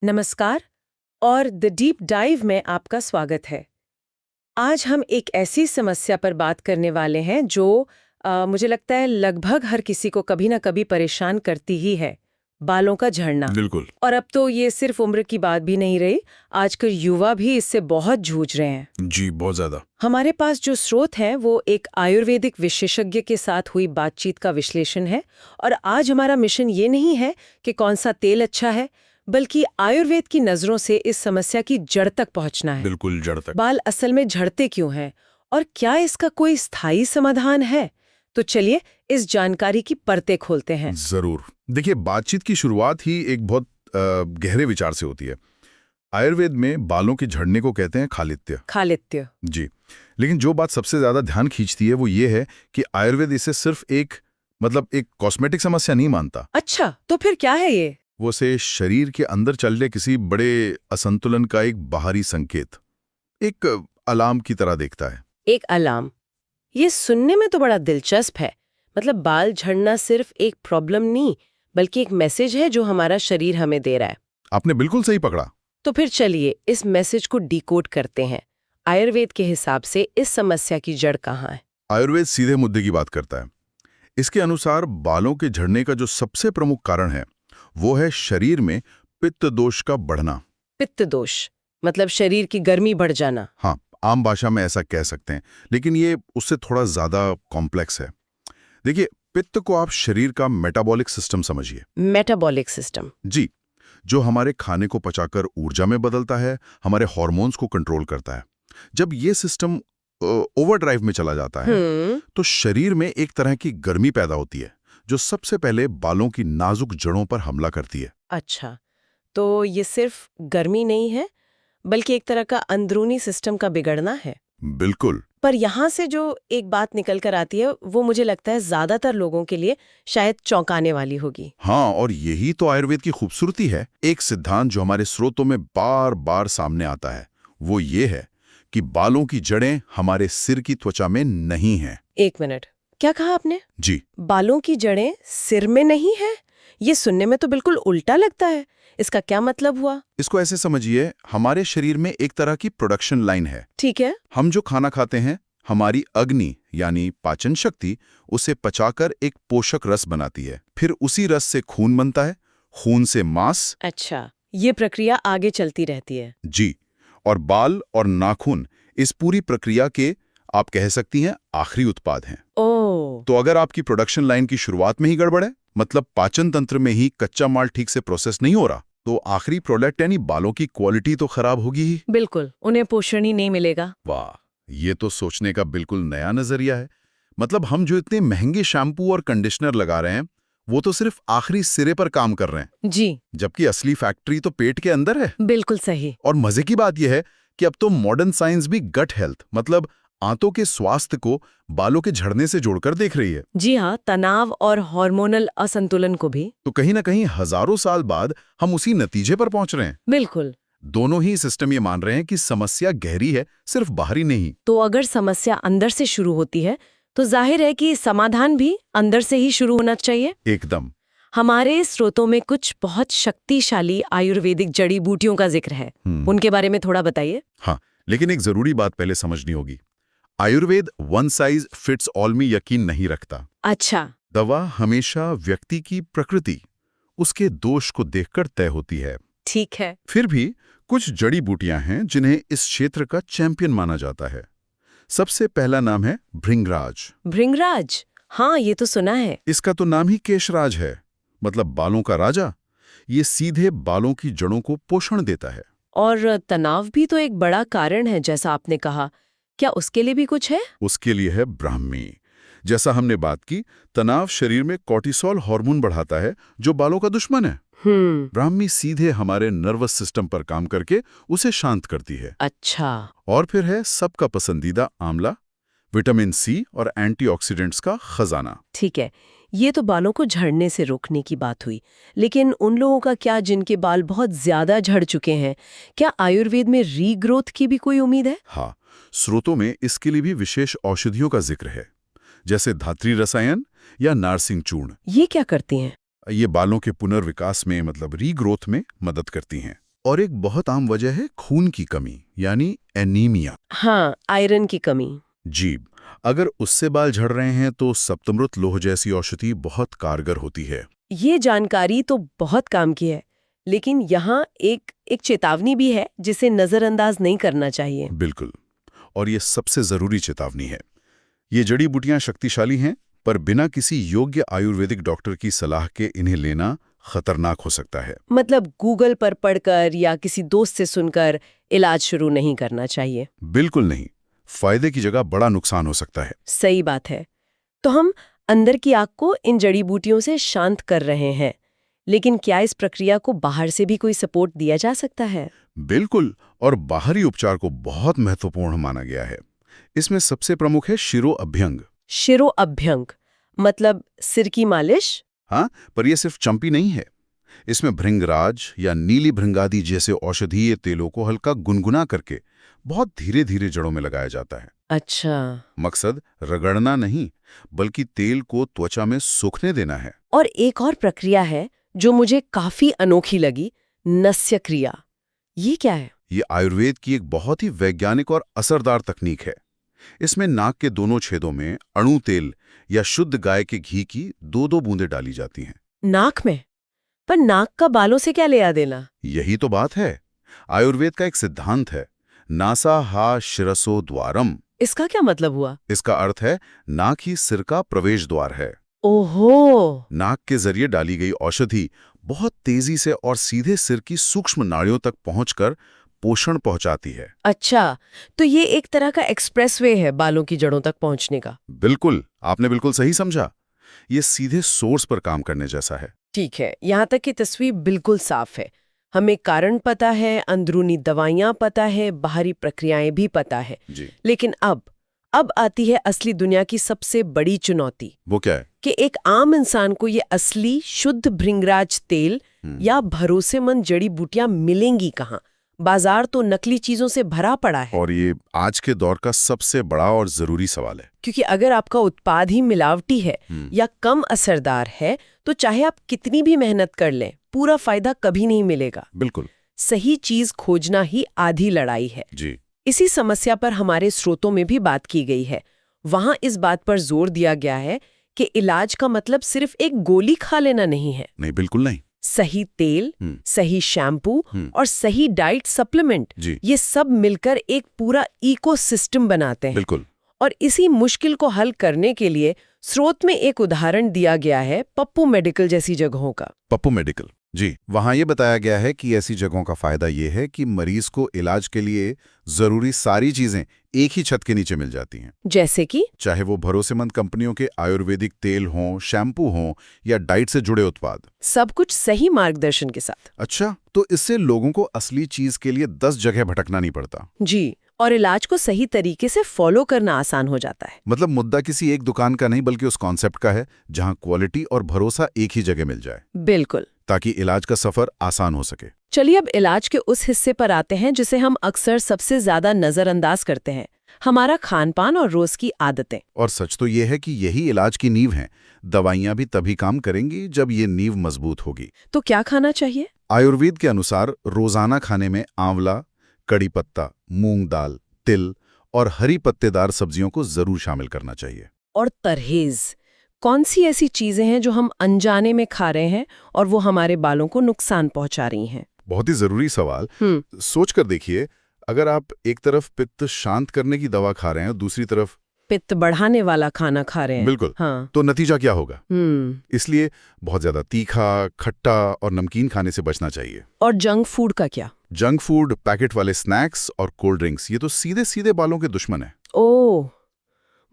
नमस्कार और the deep dive में आपका स्वागत है। आज हम एक ऐसी समस्या पर बात करने वाले हैं जो मुझे लगता है लगभग हर किसी को कभी ना कभी परेशान करती ही है, बालों का झड़ना। बिल्कुल। और अब तो ये सिर्फ उम्र की बात भी नहीं रही, आजकल युवा भी इससे बहुत जूझ रहे हैं। जी, बहुत ज्यादा। हमारे पास जो स्रोत है वो एक आयुर्वेदिक विशेषज्ञ के साथ हुई बातचीत का विश्लेषण है। और आज हमारा मिशन ये नहीं है कि कौन सा तेल अच्छा है, बल्कि आयुर्वेद की नजरों से इस समस्या की जड़ तक पहुंचना है। बिल्कुल जड़ तक। बाल असल में झड़ते क्यों हैं और क्या इसका कोई स्थायी समाधान है? तो चलिए इस जानकारी की परतें खोलते हैं। जरूर। देखिए, बातचीत की शुरुआत ही एक बहुत गहरे विचार से होती है। आयुर्वेद में बालों के झड़ने को कहते हैं खालित्य। खालित्य। जी। लेकिन जो बात सबसे ज्यादा ध्यान खींचती है वो ये है कि आयुर्वेद इसे सिर्फ एक कॉस्मेटिक समस्या नहीं मानता। अच्छा, तो फिर क्या है ये? वो से शरीर के अंदर चल रहे किसी बड़े असंतुलन का एक बाहरी संकेत, एक अलार्म की तरह देखता है। एक अलार्म? ये सुनने में तो बड़ा दिलचस्प है। मतलब बाल झड़ना सिर्फ एक प्रॉब्लम नहीं, बल्कि एक मैसेज है जो हमारा शरीर हमें दे रहा है। आपने बिल्कुल सही पकड़ा। तो फिर चलिए इस मैसेज को डिकोड करते हैं। आयुर्वेद के हिसाब से इस समस्या की जड़ कहाँ है? आयुर्वेद सीधे मुद्दे की बात करता है। इसके अनुसार बालों के झड़ने का जो सबसे प्रमुख कारण है वो है शरीर में पित्त दोष का बढ़ना। पित्त दोष मतलब शरीर की गर्मी बढ़ जाना। हाँ, आम भाषा में ऐसा कह सकते हैं, लेकिन ये उससे थोड़ा ज्यादा कॉम्प्लेक्स है। देखिए, पित्त को आप शरीर का मेटाबॉलिक सिस्टम समझिए। Metabolic system? जी, जो हमारे खाने को पचाकर ऊर्जा में बदलता है, हमारे हार्मोन्स को कंट्रोल करता है। जब ये सिस्टम ओवरड्राइव में चला जाता है तो शरीर में एक तरह की गर्मी पैदा होती है जो सबसे पहले बालों की नाजुक जड़ों पर हमला करती है। अच्छा, तो ये सिर्फ गर्मी नहीं है, बल्कि एक तरह का अंदरूनी सिस्टम का बिगड़ना है। बिल्कुल। पर यहाँ से जो एक बात निकल कर आती है वो मुझे लगता है ज्यादातर लोगों के लिए शायद चौंकाने वाली होगी। हाँ, और यही तो आयुर्वेद की खूबसूरती है। एक सिद्धांत जो हमारे स्रोतों में बार बार सामने आता है वो ये है कि बालों की जड़ें हमारे सिर की त्वचा में नहीं हैं। एक मिनट, क्या कहा आपने? जी। बालों की जड़ें सिर में नहीं है? ये सुनने में तो बिल्कुल उल्टा लगता है। इसका क्या मतलब हुआ? इसको ऐसे समझिए, हमारे शरीर में एक तरह की प्रोडक्शन लाइन है। ठीक है। हम जो खाना खाते हैं, हमारी अग्नि यानी पाचन शक्ति उसे पचाकर एक पोषक रस बनाती है। फिर उसी रस से खून बनता है, खून से मांस। अच्छा, ये प्रक्रिया आगे चलती रहती है। जी। और बाल और नाखून इस पूरी प्रक्रिया के, आप कह सकती हैं, आखिरी उत्पाद हैं। ओह। तो अगर आपकी प्रोडक्शन लाइन की शुरुआत में ही गड़बड़ है, मतलब पाचन तंत्र में ही कच्चा माल ठीक से प्रोसेस नहीं हो रहा, तो आखिरी प्रोडक्ट यानी बालों की क्वालिटी तो खराब होगी ही। बिल्कुल, उन्हें पोषण ही नहीं मिलेगा। वाह, ये तो सोचने का बिल्कुल नया नजरिया है। मतलब हम जो इतने महंगे शैम्पू और कंडीशनर लगा रहे हैं वो तो सिर्फ आखिरी सिरे पर काम कर रहे हैं। जी। जबकि असली फैक्ट्री तो पेट के अंदर है। बिल्कुल सही। और मजे की बात यह है कि अब तो मॉडर्न साइंस भी गट हेल्थ, मतलब आंतों के स्वास्थ्य को बालों के झड़ने से जोड़कर देख रही है। जी हाँ, तनाव और हार्मोनल असंतुलन को भी। तो कहीं ना कहीं हजारों साल बाद हम उसी नतीजे पर पहुंच रहे हैं। बिल्कुल। दोनों ही सिस्टम ये मान रहे हैं कि समस्या गहरी है, सिर्फ बाहरी नहीं। तो अगर समस्या अंदर से शुरू होती है तो जाहिर है कि समाधान भी अंदर से ही शुरू होना चाहिए। एकदम। हमारे स्रोतों में कुछ बहुत शक्तिशाली आयुर्वेदिक जड़ी बूटियों का जिक्र है, उनके बारे में थोड़ा बताइए। हाँ, लेकिन एक जरूरी बात पहले समझनी होगी। Ayurveda one size fits all में यकीन नहीं रखता। अच्छा। दवा हमेशा व्यक्ति की प्रकृति, उसके दोष को देखकर तय होती है। ठीक है। फिर भी कुछ जड़ी बूटियां हैं जिन्हें इस क्षेत्र का चैंपियन माना जाता है। सबसे पहला नाम है भृंगराज। भृंगराज? हाँ, ये तो सुना है। इसका तो नाम ही केशराज है, मतलब बालों का राजा। ये सीधे बालों की जड़ों को पोषण देता है। और तनाव भी तो एक बड़ा कारण है जैसा आपने कहा, क्या उसके लिए भी कुछ है? उसके लिए है ब्राह्मी। जैसा हमने बात की, तनाव शरीर में कॉर्टिसोल हार्मोन बढ़ाता है जो बालों का दुश्मन है। ब्राह्मी सीधे हमारे नर्वस सिस्टम पर काम करके उसे शांत करती है। अच्छा। और फिर है सबका पसंदीदा आंवला, विटामिन सी और एंटीऑक्सीडेंट्स का खजाना। ठीक है, ये तो बालों को झड़ने से रोकने की बात हुई, लेकिन उन लोगों का क्या जिनके बाल बहुत ज्यादा झड़ चुके हैं? क्या आयुर्वेद में रीग्रोथ की भी कोई उम्मीद है? हाँ, स्रोतों में इसके लिए भी विशेष औषधियों का जिक्र है, जैसे धात्री रसायन या नारसिंग चूर्ण। ये क्या करती हैं? ये बालों के पुनर्विकास में, मतलब रीग्रोथ में मदद करती हैं। और एक बहुत आम वजह है खून की कमी, यानी एनीमिया। हाँ, आयरन की कमी। जी, अगर उससे बाल झड़ रहे हैं तो सप्तमृत लोह जैसी औषधि बहुत कारगर होती है। ये जानकारी तो बहुत काम की है, लेकिन यहाँ एक एक चेतावनी भी है जिसे नजरअंदाज नहीं करना चाहिए। बिल्कुल, और ये सबसे जरूरी चेतावनी है। ये जड़ी बूटियां शक्तिशाली हैं, पर बिना किसी योग्य आयुर्वेदिक डॉक्टर की सलाह के इन्हें लेना खतरनाक हो सकता है। मतलब गूगल पर पढ़कर या किसी दोस्त से सुनकर इलाज शुरू नहीं करना चाहिए। बिल्कुल नहीं, फायदे की जगह बड़ा नुकसान हो सकता है। सही बात है। तो हम अंदर की आग को इन जड़ी बूटियों से शांत कर रहे हैं, लेकिन क्या इस प्रक्रिया को बाहर से भी कोई सपोर्ट दिया जा सकता है? बिल्कुल, और बाहरी उपचार को बहुत महत्वपूर्ण माना गया है। इसमें सबसे प्रमुख है शिरो अभ्यंग। शिरो अभ्यंग मतलब सिर की मालिश? हाँ, पर यह सिर्फ चंपी नहीं है। इसमें भृंगराज या नीली भृंगादि जैसे औषधीय तेलों को हल्का गुनगुना करके बहुत धीरे धीरे जड़ों में लगाया जाता है। अच्छा। मकसद रगड़ना नहीं, बल्कि तेल को त्वचा में सूखने देना है। और एक और प्रक्रिया है जो मुझे काफी अनोखी लगी, नस्य क्रिया। ये क्या है? ये आयुर्वेद की एक बहुत ही वैज्ञानिक और असरदार तकनीक है। इसमें नाक के दोनों छेदों में अणु तेल या शुद्ध गाय के घी की 2-2 बूंदें डाली जाती हैं। नाक में? पर नाक का बालों से क्या लेना देना? यही तो बात है। आयुर्वेद का एक सिद्धांत है, नासा हा शिरसो द्वारम। इसका क्या मतलब हुआ? इसका अर्थ है नाक ही सिर का प्रवेश द्वार है। ओहो! नाक के जरिए डाली गई औषधि बहुत तेजी से और सीधे सिर की सूक्ष्म नाड़ियों तक पहुंचकर पोषण पहुंचाती है। अच्छा, तो ये एक तरह का एक्सप्रेसवे है बालों की जड़ों तक पहुंचने का। बिल्कुल, आपने बिल्कुल सही समझा। ये सीधे सोर्स पर काम करने जैसा है। ठीक है, यहाँ तक की तस्वीर बिल्कुल साफ है। हमें कारण पता है, अंदरूनी दवाइयाँ पता है, बाहरी प्रक्रियाएं भी पता है। जी। लेकिन अब आती है असली दुनिया की सबसे बड़ी चुनौती। वो क्या है? कि एक आम इंसान को ये असली शुद्ध भृंगराज तेल या भरोसेमंद जड़ी बूटियां मिलेंगी कहाँ? बाजार तो नकली चीजों से भरा पड़ा है। और ये आज के दौर का सबसे बड़ा और जरूरी सवाल है। क्योंकि अगर आपका उत्पाद ही मिलावटी है या कम असरदार है, तो चाहे आप कितनी भी मेहनत कर लें, पूरा फायदा कभी नहीं मिलेगा। बिल्कुल। सही चीज खोजना ही आधी लड़ाई है। जी। इसी समस्या पर हमारे स्रोतों में भी बात की गई है। वहां इस बात पर जोर दिया गया है कि इलाज का मतलब सिर्फ एक गोली खा लेना नहीं है। नहीं, बिल्कुल नहीं। सही तेल, सही शैम्पू और सही डाइट सप्लीमेंट, जी। ये सब मिलकर एक पूरा इकोसिस्टम बनाते हैं। बिल्कुल। और इसी मुश्किल को हल करने के लिए स्रोत में एक उदाहरण दिया गया है पप्पू मेडिकल जैसी जगहों का। पप्पू मेडिकल, जी। वहाँ ये बताया गया है कि ऐसी जगहों का फायदा ये है कि मरीज को इलाज के लिए जरूरी सारी चीजें एक ही छत के नीचे मिल जाती हैं। जैसे कि चाहे वो भरोसेमंद कंपनियों के आयुर्वेदिक तेल हों, शैम्पू हों या डाइट से जुड़े उत्पाद। सब कुछ सही मार्गदर्शन के साथ। अच्छा, तो इससे लोगों को असली चीज के लिए 10 जगह भटकना नहीं पड़ता। जी, और इलाज को सही तरीके से फॉलो करना आसान हो जाता है। मतलब मुद्दा किसी एक दुकान का नहीं, बल्कि उस कॉन्सेप्ट का है जहां क्वालिटी और भरोसा एक ही जगह मिल जाए, बिल्कुल, ताकि इलाज का सफर आसान हो सके। चलिए अब इलाज के उस हिस्से पर आते हैं जिसे हम अक्सर सबसे ज्यादा नजरअंदाज करते हैं, हमारा खान-पान और रोज की आदतें। और सच तो ये है कि यही इलाज की नींव है। दवाइयां भी तभी काम करेंगी जब ये नींव मजबूत होगी। तो क्या खाना चाहिए? आयुर्वेद के अनुसार रोजाना खाने में आंवला, कड़ी पत्ता, मूंग दाल, तिल और हरी पत्तेदार सब्जियों को जरूर शामिल करना चाहिए। और परहेज, कौन सी ऐसी चीजें हैं जो हम अनजाने में खा रहे हैं और वो हमारे बालों को नुकसान पहुंचा रही हैं? बहुत ही जरूरी सवाल। सोच कर देखिए, अगर आप एक तरफ पित्त शांत करने की दवा खा रहे हैं और दूसरी तरफ पित्त बढ़ाने वाला खाना खा रहे हैं। बिल्कुल। हाँ। तो नतीजा क्या होगा? इसलिए बहुत ज्यादा तीखा, खट्टा और नमकीन खाने से बचना चाहिए। और जंक फूड का क्या? जंक फूड, पैकेट वाले स्नैक्स और कोल्ड ड्रिंक्स, ये तो सीधे सीधे बालों के दुश्मन है। ओह,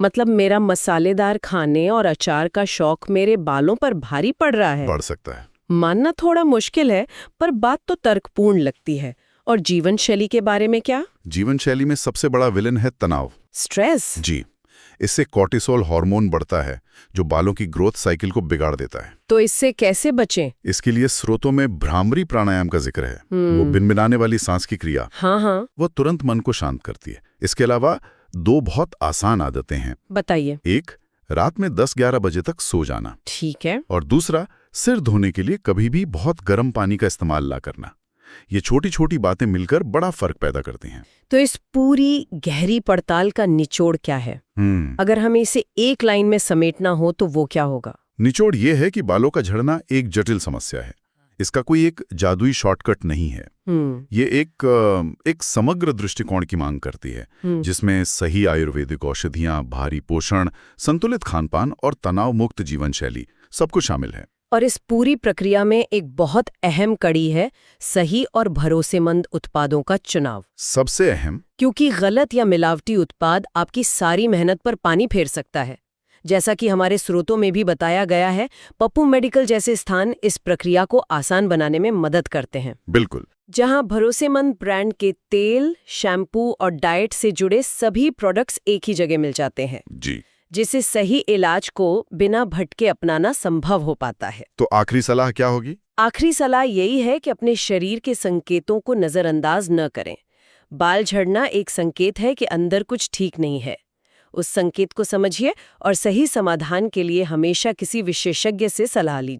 मतलब मेरा मसालेदार खाने और अचार का शौक मेरे बालों पर भारी पड़ रहा है। पड़ सकता है। मानना थोड़ा मुश्किल है, पर बात तो तर्कपूर्ण लगती है। और जीवन शैली के बारे में क्या? जीवन शैली में सबसे बड़ा विलन है तनाव, स्ट्रेस। जी। इससे कॉर्टिसोल हार्मोन बढ़ता है, जो बालों की ग्रोथ साइकिल को बिगाड़ देता है। तो इससे कैसे बचें? इसके लिए स्रोतों में भ्रामरी प्राणायाम का जिक्र है। वो बिनबिनाने वाली सांस की क्रिया, हाँ, वो तुरंत मन को शांत करती है। इसके अलावा 2 बहुत आसान आदतें हैं। बताइए। एक, रात में 10-11 बजे तक सो जाना। ठीक है। और दूसरा, सिर धोने के लिए कभी भी बहुत गर्म पानी का इस्तेमाल ना करना। ये छोटी छोटी बातें मिलकर बड़ा फर्क पैदा करती हैं। तो इस पूरी गहरी पड़ताल का निचोड़ क्या है? अगर हमें इसे एक लाइन में समेटना हो तो वो क्या होगा? निचोड़ ये है कि बालों का झड़ना एक जटिल समस्या है। इसका कोई एक जादुई शॉर्टकट नहीं है। ये एक समग्र दृष्टिकोण की मांग करती है, जिसमें सही आयुर्वेदिक औषधियां, भारी पोषण, संतुलित खानपान और तनाव मुक्त जीवन शैली सब कुछ शामिल है। और इस पूरी प्रक्रिया में एक बहुत अहम कड़ी है सही और भरोसेमंद उत्पादों का चुनाव। सबसे अहम, क्योंकि गलत या मिलावटी उत्पाद आपकी सारी मेहनत पर पानी फेर सकता है। जैसा कि हमारे स्रोतों में भी बताया गया है, पप्पू मेडिकल जैसे स्थान इस प्रक्रिया को आसान बनाने में मदद करते हैं। बिल्कुल। जहां भरोसेमंद ब्रांड के तेल, शैम्पू और डाइट से जुड़े सभी प्रोडक्ट्स एक ही जगह मिल जाते हैं जी, जिससे सही इलाज को बिना भटके अपनाना संभव हो पाता है। तो आखिरी सलाह क्या होगी? आखिरी सलाह यही है कि अपने शरीर के संकेतों को नजरअंदाज न करें। बाल झड़ना एक संकेत है कि अंदर कुछ ठीक नहीं है। उस संकेत को समझिए और सही समाधान के लिए हमेशा किसी विशेषज्ञ से सलाह लीजिए।